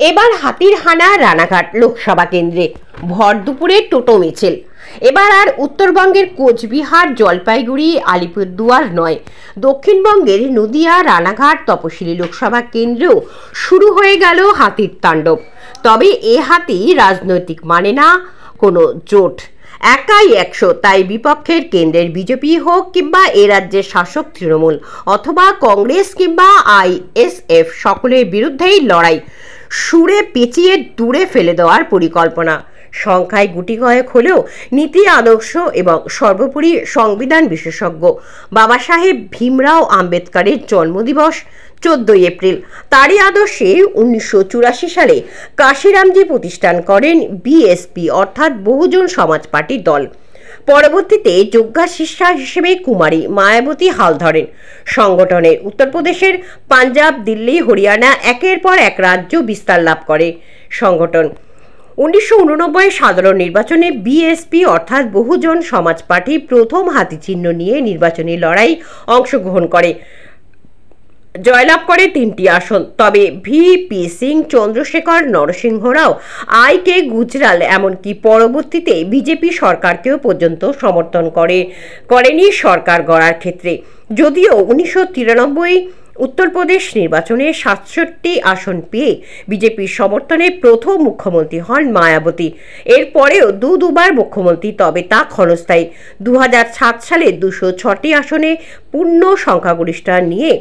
এবার হাতির হানা রানাঘাট লোকসভা কেন্দ্রে ভর দুপুরে টোটো মিছিল। এবার আর উত্তরবঙ্গের কোচবিহার, জলপাইগুড়ি, আলিপুরদুয়ার নয়, দক্ষিণবঙ্গের নদিয়া, রানাঘাট, তপশিলি লোকসভা কেন্দ্রেও শুরু হয়ে গেল হাতির তাণ্ডব। তবে এ হাতি রাজনৈতিক মানে না কোনো জোট, একাই 100। তাই বিপক্ষের কেন্দ্রের বিজেপি হোক কিংবা এ রাজ্যের শাসক তৃণমূল অথবা কংগ্রেস কিংবা ISF, সকলের বিরুদ্ধেই লড়াই। সুরে পেঁচিয়ে দূরে ফেলে দেওয়ার পরিকল্পনা। সংখ্যায় গুটি কয়েক হলেও নীতি, আদর্শ এবং সর্বোপরি সংবিধান বিশেষজ্ঞ বাবা সাহেব ভীমরাও আম্বেদকরের জন্মদিবস 14 এপ্রিল। তারই আদর্শে 1984 সালে কাশিরামজি প্রতিষ্ঠান করেন BSP অর্থাৎ বহুজন সমাজ পার্টি দল। পরবর্তীতে যোগ্যা শিষ্যা হিসেবে কুমারী মায়াবতী হাল ধরেন। সংগঠনের উত্তরপ্রদেশের পাঞ্জাব, দিল্লি, হরিয়ানা একের পর এক রাজ্য বিস্তার লাভ করে সংগঠন। 1989 সাধারণ নির্বাচনে BSP অর্থাৎ বহুজন সমাজ পার্টি প্রথম হাতি চিহ্ন নিয়ে নির্বাচনী লড়াই অংশগ্রহণ করে, জয়লাভ করে 3টি আসন। তবে VP সিং, চন্দ্রশেখর নরসিংহ রাও, IK গুজরাল এমনকি পরবর্তীতে বিজেপি সরকারকেও পর্যন্ত সমর্থন করেনি সরকার গড়ার ক্ষেত্রে। যদিও 1993 উত্তরপ্রদেশ নির্বাচনে 67 আসন পেয়ে বিজেপির সমর্থনে প্রথম মুখ্যমন্ত্রী হন মায়াবতী। এরপরেও দুবার মুখ্যমন্ত্রী, তবে তা ক্ষণস্থায়ী। 2007 সালে 206টি আসনে পূর্ণ সংখ্যাগরিষ্ঠতা নিয়ে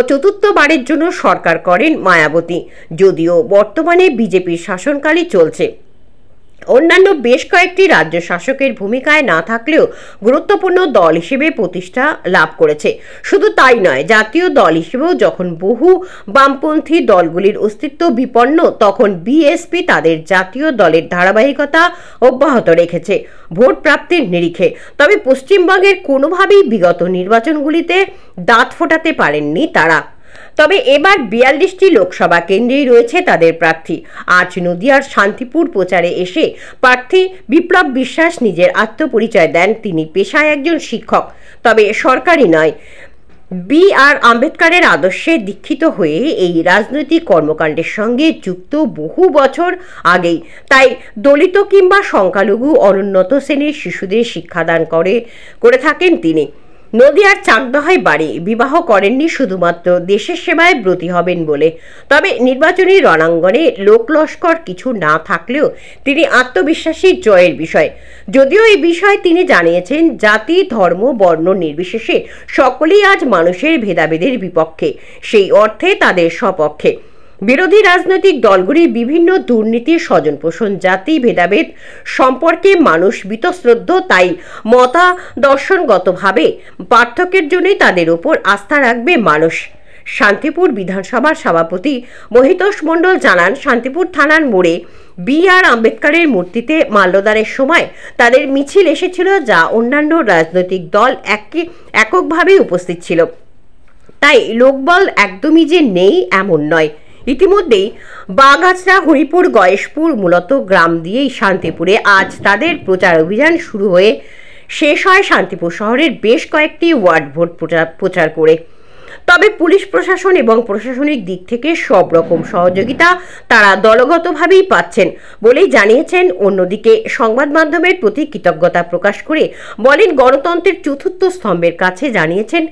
চতুর্থবারের জন্য সরকার করেন মায়াবতী। যদিও বর্তমানে বিজেপির শাসনকালই চলছে, অন্যান্য বেশ কয়েকটি রাজ্য শাসকের ভূমিকায় না থাকলেও গুরুত্বপূর্ণ দল হিসেবে প্রতিষ্ঠা লাভ করেছে। শুধু তাই নয়, জাতীয় দল হিসেবেও যখন বহু বামপন্থী দলগুলির অস্তিত্ব বিপন্ন, তখন BSP তাদের জাতীয় দলের ধারাবাহিকতা অব্যাহত রেখেছে ভোট প্রাপ্তির নিরিখে। তবে পশ্চিমবঙ্গের কোনোভাবেই বিগত নির্বাচনগুলিতে দাঁত ফোটাতে পারেননি তারা। তবে এবার 42টি লোকসভা কেন্দ্রেই রয়েছে তাদের প্রার্থী। আজ নদিয়ার শান্তিপুর প্রচারে এসে প্রার্থী বিপ্লব বিশ্বাস নিজের আত্মপরিচয় দেন। তিনি পেশায় একজন শিক্ষক, তবে সরকারি নয়। BR আম্বেদকরের আদর্শে দীক্ষিত হয়ে এই রাজনৈতিক কর্মকাণ্ডের সঙ্গে যুক্ত বহু বছর আগেই। তাই দলিত কিংবা সংখ্যালঘু অনুন্নত শ্রেণীর শিশুদের শিক্ষাদান করে থাকেন তিনি। নদিয়ার চাকদহায় বাড়ি, বিবাহ করেননি শুধুমাত্র দেশের সেবায় ব্রতী হবেন বলে। তবে নির্বাচনী রণাঙ্গনে লোকলস্কর কিছু না থাকলেও তিনি আত্মবিশ্বাসী জয়ের বিষয়। যদিও এই বিষয়ে তিনি জানিয়েছেন, জাতি, ধর্ম, বর্ণ নির্বিশেষে সকলেই আজ মানুষের ভেদাভেদের বিপক্ষে, সেই অর্থে তাদের সপক্ষে। বিরোধী রাজনৈতিক দলগুলি বিভিন্ন দুর্নীতি, স্বজনপোষণ, জাতি ভেদাভেদ সম্পর্কে মানুষ বীতশ্রদ্ধ। তাই মতাদর্শনগতভাবে পার্থক্যের জন্যই তাদের উপর আস্থা রাখবে মানুষ। শান্তিপুর বিধানসভার সভাপতি মহিতোষ মণ্ডল জানান, শান্তিপুর থানার মোড়ে BR আম্বেদকরের মূর্তিতে মাল্যদানের সময় তাদের মিছিল এসেছিল, যা অন্যান্য রাজনৈতিক দল এককভাবে উপস্থিত ছিল। তাই লোকবল একদমই যে নেই এমন নয়। ইতিমধ্যেই বাগাছড়া, হরিপুর, গয়েশপুর মূলত গ্রাম দিয়েই শান্তিপুরে আজ তাদের প্রচার অভিযান শুরু হয়ে শেষ হয় শান্তিপুর শহরের বেশ কয়েকটি ওয়ার্ড ভোট প্রচার করে। তবে পুলিশ প্রশাসন এবং প্রশাসনিক দিক থেকে সব রকম সহযোগিতা তারা দলগতভাবেই পাচ্ছেন বলেই জানিয়েছেন। অন্যদিকে সংবাদ মাধ্যমের প্রতি কৃতজ্ঞতা প্রকাশ করে বলেন, গণতন্ত্রের চতুর্থ স্তম্ভের কাছে জানিয়েছেন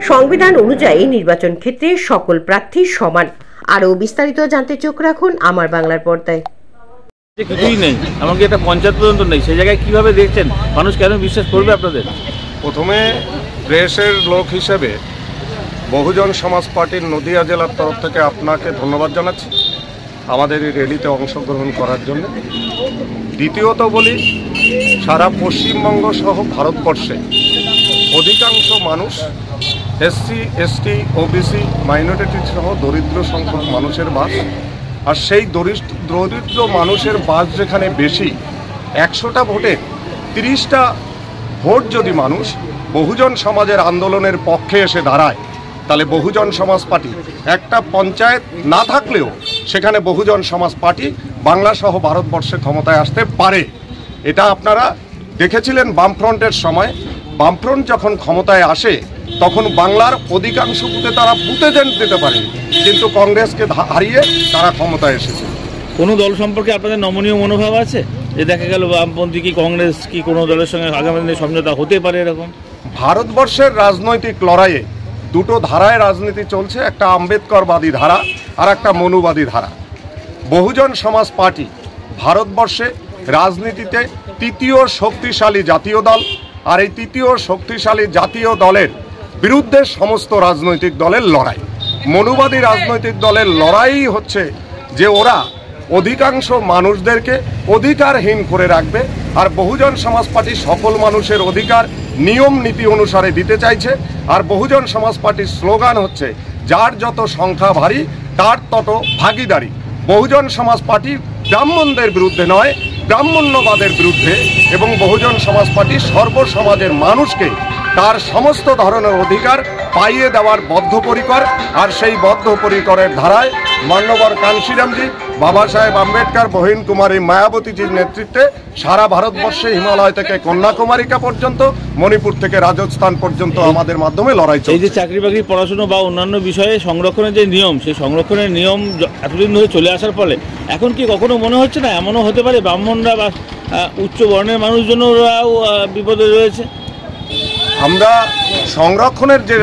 সংবিধান অনুযায়ী নির্বাচন ক্ষেত্রে সকল প্রার্থী সমান। আরও বিস্তারিত জানতে চোখ রাখুন আমার বাংলার পর্দায়। কিছুই নেই, এমনকি একটা পঞ্চায়েত পর্যন্ত নেই, সেই জায়গায় কিভাবে দেখছেন? মানুষ কেন বিশ্বাস করবে আপনাদের? প্রথমে প্রেসের লোক হিসেবে বহুজন সমাজ পার্টির নদিয়া জেলার তরফ থেকে আপনাকে ধন্যবাদ জানাচ্ছি আমাদের এই র্যালিতে অংশগ্রহণ করার জন্য। দ্বিতীয়ত বলি, সারা পশ্চিমবঙ্গ সহ ভারতবর্ষে অধিকাংশ মানুষ SC, ST, OBC, মাইনরিটি সহ দরিদ্র সংখ্যক মানুষের বাস। আর সেই দরিদ্র মানুষের বাস যেখানে বেশি, 100টা ভোটে 30টা ভোট যদি মানুষ বহুজন সমাজের আন্দোলনের পক্ষে এসে দাঁড়ায়, তাহলে বহুজন সমাজ পার্টি একটা পঞ্চায়েত না থাকলেও সেখানে বহুজন সমাজ পার্টি বাংলা সহ ভারতবর্ষে ক্ষমতায় আসতে পারে। এটা আপনারা দেখেছিলেন বামফ্রন্টের সময় বামফ্রন্ট যখন ক্ষমতায় আসে তখন বাংলার অধিকাংশ বুথে তারা বুথে দিতে পারে, কিন্তু কংগ্রেসকে হারিয়ে তারা ক্ষমতায় এসেছে। কোনো দল সম্পর্কে আপনাদের নমনীয় মনোভাব আছে, যে দেখা গেল বামপন্থী কি কংগ্রেস কি কোনো দলের সঙ্গে আগামী দিনে সমঝোতা হতে পারে এরকম? ভারতবর্ষের রাজনৈতিক লড়াইয়ে দুটো ধারায় রাজনীতি চলছে, একটা আম্বেদকরবাদী ধারা আর একটা মনুবাদী ধারা। বহুজন সমাজ পার্টি ভারতবর্ষে রাজনীতিতে তৃতীয় শক্তিশালী জাতীয় দল, আর এই তৃতীয় শক্তিশালী জাতীয় দলের বিরুদ্ধে সমস্ত রাজনৈতিক দলের লড়াই। মনুবাদী রাজনৈতিক দলের লড়াই হচ্ছে যে ওরা অধিকাংশ মানুষদেরকে অধিকারহীন করে রাখবে, আর বহুজন সমাজ পার্টি সকল মানুষের অধিকার নিয়ম নীতি অনুসারে দিতে চাইছে। আর বহুজন সমাজ পার্টির স্লোগান হচ্ছে যার যত সংখ্যা ভারী তার তত ভাগিদারি। বহুজন সমাজ পার্টি ব্রাহ্মণদের বিরুদ্ধে নয়, ব্রাহ্মণ্যবাদের বিরুদ্ধে, এবং বহুজন সমাজ পার্টি সর্বসমাজের মানুষকে তার সমস্ত ধরনের অধিকার পাইয়ে দেওয়ার বদ্ধপরিকর। আর সেই বদ্ধপরিকরের ধারায় মান্যবর কানশিরামজি, বাবা সাহেব আম্বেদকর, বহিন কুমারী মায়াবতীজির নেতৃত্বে সারা ভারতবর্ষে হিমালয় থেকে কন্যাকুমারিকা পর্যন্ত, মণিপুর থেকে রাজস্থান পর্যন্ত আমাদের মাধ্যমে লড়াই চলছে। এই যে চাকরি বাকরি, পড়াশুনো বা অন্যান্য বিষয়ে সংরক্ষণের যে নিয়ম, সেই সংরক্ষণের নিয়ম এতদিন ধরে চলে আসার ফলে এখন কি কখনো মনে হচ্ছে না এমনও হতে পারে ব্রাহ্মণরা বা উচ্চ বর্ণের মানুষজনরাও বিপদে রয়েছে? আমরা সংরক্ষণের যে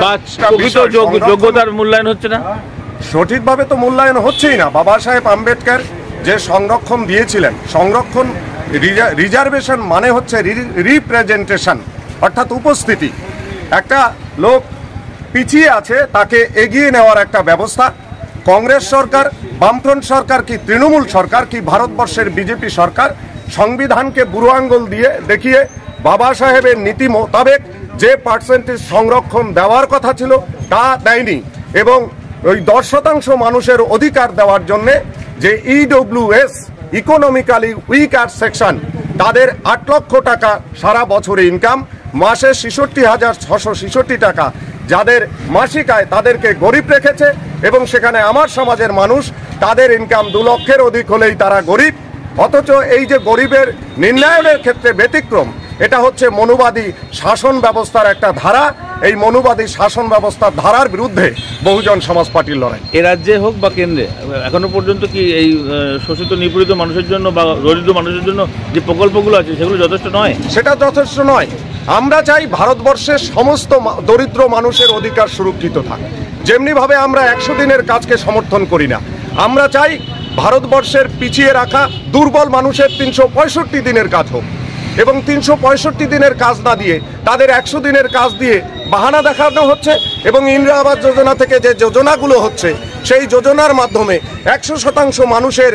যোগ্যতার মূল্যায়ন হচ্ছে না, সঠিকভাবে তো মূল্যায়ন হচ্ছেই না। বাবা সাহেব আম্বেদকর যে সংরক্ষণ দিয়েছিলেন, সংরক্ষণ রিজার্ভেশন মানে হচ্ছে রিপ্রেজেন্টেশন, অর্থাৎ উপস্থিতি। একটা লোক পিছিয়ে আছে তাকে এগিয়ে নেওয়ার একটা ব্যবস্থা। কংগ্রেস সরকার, বামফ্রন্ট সরকার কি তৃণমূল সরকার কি ভারতবর্ষের বিজেপি সরকার সংবিধানকে বুড়ো আঙ্গুল দিয়ে দেখিয়ে বাবা সাহেবের নীতি মোতাবেক যে পার্সেন্টেজ সংরক্ষণ দেওয়ার কথা ছিল তা দেয়নি, এবং ওই 10% মানুষের অধিকার দেওয়ার জন্যে যে ইডব্লিউএস, ইকোনমিক্যালি উইকার সেকশন, তাদের 8 লক্ষ টাকা সারা বছরে ইনকাম, মাসে 66,666 টাকা যাদের মাসিক আয়, তাদেরকে গরিব রেখেছে। এবং সেখানে আমার সমাজের মানুষ, তাদের ইনকাম 2 লক্ষের অধিক হলেই তারা গরিব। অথচ এই যে গরিবের নির্ণয়নের ক্ষেত্রে ব্যতিক্রম, এটা হচ্ছে মনুবাদী শাসন ব্যবস্থার একটা ধারা। এই মনুবাদী শাসন ব্যবস্থার ধারার বিরুদ্ধে বহুজন সমাজ পার্টির লড়াই। এ রাজ্যে হোক বা কেন্দ্রে এখনো পর্যন্ত কি এই শোষিত নিপীড়িত মানুষের জন্য বা দরিদ্র মানুষের জন্য যে প্রকল্পগুলো আছে সেগুলো যথেষ্ট নয়? সেটা যথেষ্ট নয়। আমরা চাই ভারতবর্ষের সমস্ত দরিদ্র মানুষের অধিকার সুরক্ষিত থাক। যেমনিভাবে আমরা 100 দিনের কাজকে সমর্থন করি না, আমরা চাই ভারতবর্ষের পিছিয়ে রাখা দুর্বল মানুষের 365 দিনের কাজ হোক, এবং 365 দিনের কাজ না দিয়ে তাদের 100 দিনের কাজ দিয়ে বাহানা দেখানো হচ্ছে। এবং ইন্দিরা আবাস যোজনা থেকে যে যোজনাগুলো হচ্ছে, সেই যোজনার মাধ্যমে 100% মানুষের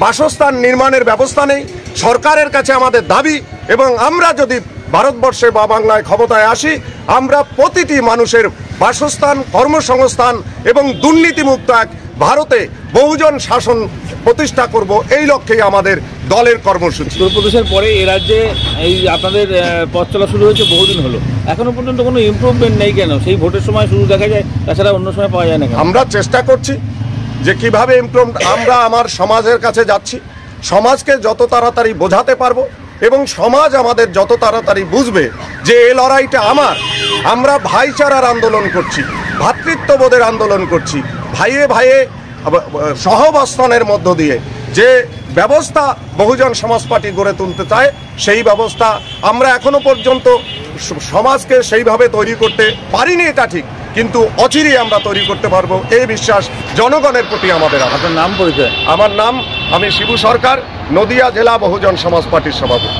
বাসস্থান নির্মাণের ব্যবস্থা নেই। সরকারের কাছে আমাদের দাবি, এবং আমরা যদি ভারতবর্ষে বা বাংলায় ক্ষমতায় আসি, আমরা প্রতিটি মানুষের বাসস্থান, কর্মসংস্থান এবং দুর্নীতিমুক্ত এক ভারতে বহুজন শাসন প্রতিষ্ঠা করব, এই লক্ষ্যেই আমাদের দলের কর্মসূচি। উত্তরপ্রদেশের পরে এ রাজ্যে এই আপনাদের পথ চলা শুরু হয়েছে বহুদিন হলো, এখনো পর্যন্ত কোনো ইমপ্রুভমেন্ট নেই কেন? সেই ভোটের সময় শুরু দেখা যায়, তাছাড়া অন্য সময় পাওয়া যায় না। আমরা চেষ্টা করছি যে কিভাবে ইমপ্রুভ। আমরা আমার সমাজের কাছে যাচ্ছি, সমাজকে যত তাড়াতাড়ি বোঝাতে পারবো, এবং সমাজ আমাদের যত তাড়াতাড়ি বুঝবে যে এই লড়াইটা আমার। আমরা ভাইচারার আন্দোলন করছি, ভ্রাতৃত্ববোধের আন্দোলন করছি, ভাইয়ে ভাইয়ে সহাবস্থানের মধ্য দিয়ে যে ব্যবস্থা বহুজন সমাজ পার্টি গড়ে তুলতে চায়, সেই ব্যবস্থা আমরা এখনো পর্যন্ত সমাজকে সেইভাবে তৈরি করতে পারিনি, এটা ঠিক, কিন্তু অচিরেই আমরা তৈরি করতে পারবো, এই বিশ্বাস জনগণের প্রতি আমাদের। আপনার নাম, পরিচয়? আমার নাম, আমি শিবু সরকার, নদিয়া জেলা বহুজন সমাজ পার্টির সভাপতি।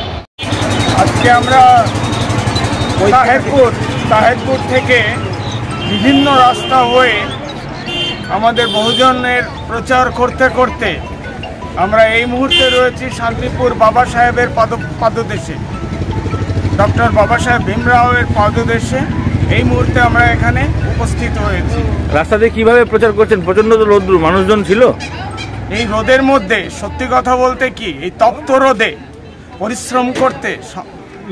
আজকে আমরা তাহেরপুর থেকে বিভিন্ন রাস্তা হয়ে আমাদের বহুজনের প্রচার করতে করতে আমরা এই মুহূর্তে রয়েছি শান্তিপুর বাবা সাহেবের পাদদেশে, ডক্টর বাবা সাহেব ভীমরাওয়ের পাদদেশে। এই মুহূর্তে আমরা এখানে উপস্থিত হয়েছি। রাস্তা দিয়ে কিভাবে প্রচার করছেন? প্রচন্ড তো রোদ্দুর, মানুষজন ছিল এই রোদের মধ্যে। সত্যি কথা বলতে কি, এই তপ্ত রোদে পরিশ্রম করতে,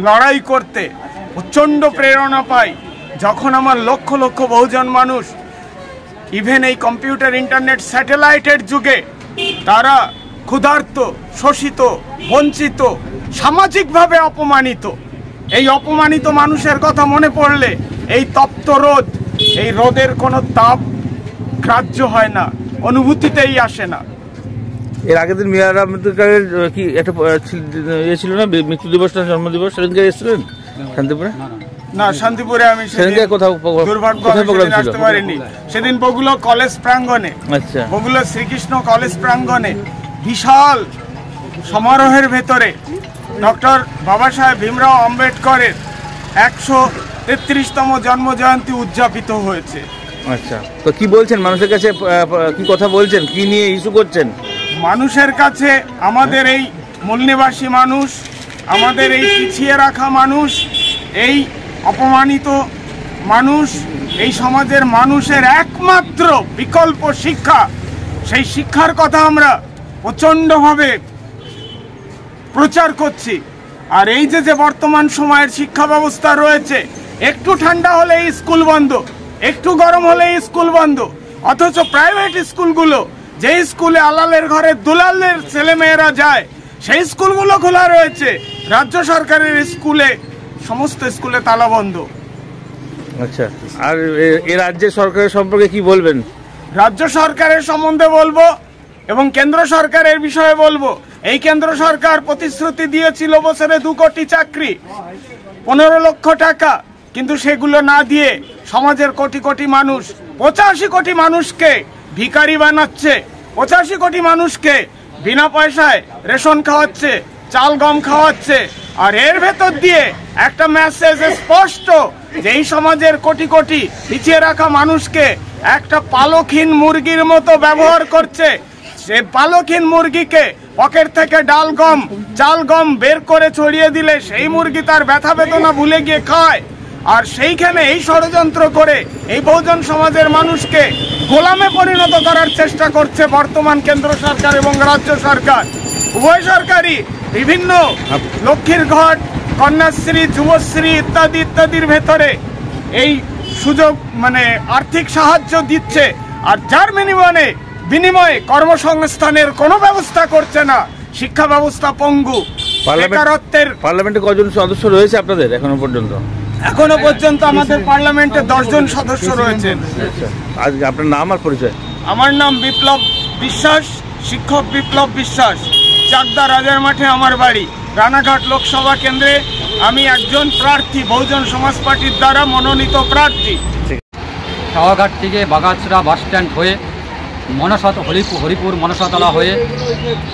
লড়াই করতে প্রচণ্ড প্রেরণা পাই যখন আমার লক্ষ লক্ষ বহুজন মানুষ, ইভেন এই কম্পিউটার, ইন্টারনেট, স্যাটেলাইটের যুগে তারা ক্ষুধার্ত, শোষিত, বঞ্চিত, সামাজিকভাবে অপমানিত এই অপমানিত মানুষের কথা মনে পড়লে এই তপ্ত রোদ, এই রোদের কোনো তাপ গ্রাহ্য হয় না, অনুভূতিতেই আসে না। এর আগের দিন মিয়া আম্বেদকরের কি একটা ইয়ে ছিল না, মৃত্যু দিবস না জন্ম দিবস, সেদিনকে এসেছিলেন শান্তিপুরে? না, শান্তিপুরে আমি সেদিনকে কোথাও দুর্ভাগ্য আসতে পারিনি। সেদিন বগুলো কলেজ প্রাঙ্গণে, আচ্ছা, বগুলো শ্রীকৃষ্ণ কলেজ প্রাঙ্গণে বিশাল সমারোহের ভেতরে ডক্টর বাবা সাহেব ভীমরাও আম্বেদকরের 133তম জন্মজয়ন্তী উদযাপিত হয়েছে। আচ্ছা, তো কি বলছেন মানুষের কাছে, কি কথা বলছেন, কি নিয়ে ইস্যু করছেন? মানুষের কাছে আমাদের এই মূলনিবাসী মানুষ, আমাদের এই পিছিয়ে রাখা মানুষ, এই অপমানিত মানুষ, এই সমাজের মানুষের একমাত্র বিকল্প শিক্ষা, সেই শিক্ষার কথা আমরা প্রচণ্ডভাবে প্রচার করছি। আর এই যে বর্তমান সময়ের শিক্ষা ব্যবস্থা রয়েছে, একটু ঠান্ডা হলেই স্কুল বন্ধ, একটু গরম হলেই স্কুল বন্ধ, অথচ প্রাইভেট স্কুলগুলো, যে স্কুলে আলালের ঘরে দুলালের ছেলেমেয়েরা যায়, সেই স্কুলগুলো খোলা রয়েছে। রাজ্য সরকারের স্কুলে, সমস্ত স্কুলে তালা বন্ধ। আচ্ছা, আর এই রাজ্যের সরকারের সম্পর্কে কি বলবেন? রাজ্য সরকারের সম্বন্ধে বলবো এবং কেন্দ্র সরকারের বিষয়ে বলবো। এই কেন্দ্র সরকার প্রতিশ্রুতি দিয়েছিল বছরে 2 কোটি চাকরি, 15 লক্ষ টাকা, কিন্তু সেগুলো না দিয়ে সমাজের কোটি কোটি মানুষ, 85 কোটি মানুষকে ভিখারি বানাচ্ছে, 85 কোটি মানুষকে বিনা পয়সায় রেশন খাওয়াচ্ছে, চাল গম খাওয়াচ্ছে। আর এর ভেতর দিয়ে একটা মেসেজ স্পষ্ট যে এই সমাজের কোটি কোটি পিছিয়ে রাখা মানুষকে একটা পালকহীন মুরগির মতো ব্যবহার করছে। সে পালকহীন মুরগিকে পকেট থেকে ডাল গম, চাল গম বের করে ছড়িয়ে দিলে সেই মুরগি তার ব্যথা বেদনা ভুলে গিয়ে খায়। আর সেইখানে এই ষড়যন্ত্র করে এই বহুজন সমাজের মানুষকে গোলামে পরিণত করার চেষ্টা করছে বর্তমান কেন্দ্র সরকার এবং রাজ্য সরকার। উভয় সরকারই বিভিন্ন লক্ষ্মীর ঘট, কন্যাশ্রী, যুবশ্রী ইত্যাদি ইত্যাদির ভেতরে এই সুযোগ আর্থিক সাহায্য দিচ্ছে। আর যার বিনিময়ে কর্মসংস্থানের কোনো ব্যবস্থা করছে না। শিক্ষা ব্যবস্থা পঙ্গু। পার্লামেন্টে কজন সদস্য রয়েছে আপনাদের এখনো পর্যন্ত? এখনো পর্যন্ত আমাদের পার্লামেন্টে 10 জন সদস্য রয়েছেন। আজকে আপনার নাম আর পরিচয়? আমার নাম বিপ্লব বিশ্বাস, শিক্ষক বিপ্লব বিশ্বাস। চাকদা রাজার মাঠে আমার বাড়ি। রানাঘাট লোকসভা কেন্দ্রে আমি একজন প্রার্থী, বহুজন সমাজ পার্টির দ্বারা মনোনীত প্রার্থী। সাওয়াঘাট থেকে বাগাছড়া বাস স্ট্যান্ড হয়ে হরিপুর মনসাতলা হয়ে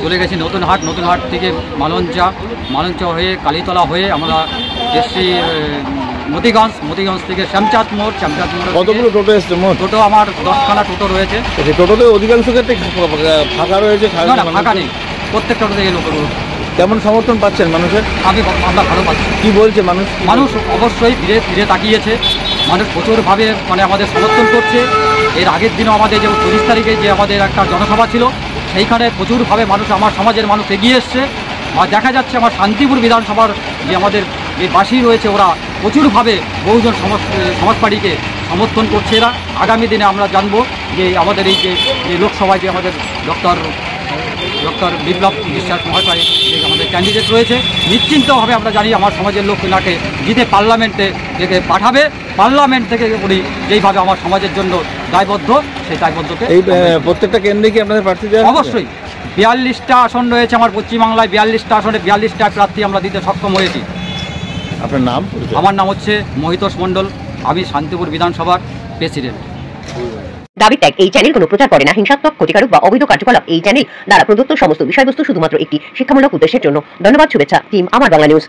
চলে গেছি নতুনহাট, নতুনহাট থেকে মালঞ্চা হয়ে কালীতলা হয়ে আমরা এসছি মতিগঞ্জ থেকে শ্যামচাঁদ মোড়। কতগুলো টোটো এসছে? টোটো আমার 10খানা টোটো রয়েছে। টোটোতে অধিকাংশ ক্ষেত্রে ফাঁকা রয়েছে? ফাঁকা নেই, প্রত্যেক টোটো থেকে লোক। কেমন সমর্থন পাচ্ছেন মানুষের? আমরা ভালো পাচ্ছি। কি বলছে মানুষ? অবশ্যই ফিরে তাকিয়েছে। মানুষ প্রচুরভাবে আমাদের সমর্থন করছে। এর আগের দিনও আমাদের যে 30 তারিখে যে আমাদের একটা জনসভা ছিল, সেইখানে প্রচুরভাবে মানুষ, আমার সমাজের মানুষ এগিয়ে এসছে। আর দেখা যাচ্ছে আমার শান্তিপুর বিধানসভার যে আমাদের যে বাসী রয়েছে, ওরা প্রচুরভাবে বহুজন সমাজ পার্টিকে সমর্থন করছে। এরা আগামী দিনে আমরা জানবো যে আমাদের এই যে লোকসভায় যে আমাদের ডক্টর বিপ্লব বিশ্বাস মহাশয় যে আমাদের ক্যান্ডিডেট রয়েছে, নিশ্চিন্তভাবে আমরা জানি আমার সমাজের লোক ওনাকে জিতে পার্লামেন্টে পাঠাবে। পার্লামেন্ট থেকে উনি যেইভাবে আমার সমাজের জন্য দায়বদ্ধ, সেই দায়বদ্ধকে এই প্রত্যেকটা কেন্দ্রে কি আপনাদের প্রার্থী দেওয়া? অবশ্যই 42টা আসন রয়েছে আমার পশ্চিমবাংলায়। 42টা আসনে 42টা প্রার্থী আমরা দিতে সক্ষম হয়েছি। আপনার নাম? আমার নাম হচ্ছে মহিতোষ মণ্ডল, আমি শান্তিপুর বিধানসভার প্রেসিডেন্ট। দাবি ত্যাগ এই চ্যানেল কোনো প্রচার করে না। হিংসাত্মক, ক্ষতিকারক বা অবৈধ কার্যকলাপ এই চ্যানেল দ্বারা প্রদত্ত সমস্ত বিষয়বস্তু শুধুমাত্র একটি শিক্ষামূলক উদ্দেশ্যের জন্য। ধন্যবাদ। শুভেচ্ছা টিম আমার বাংলা নিউজ।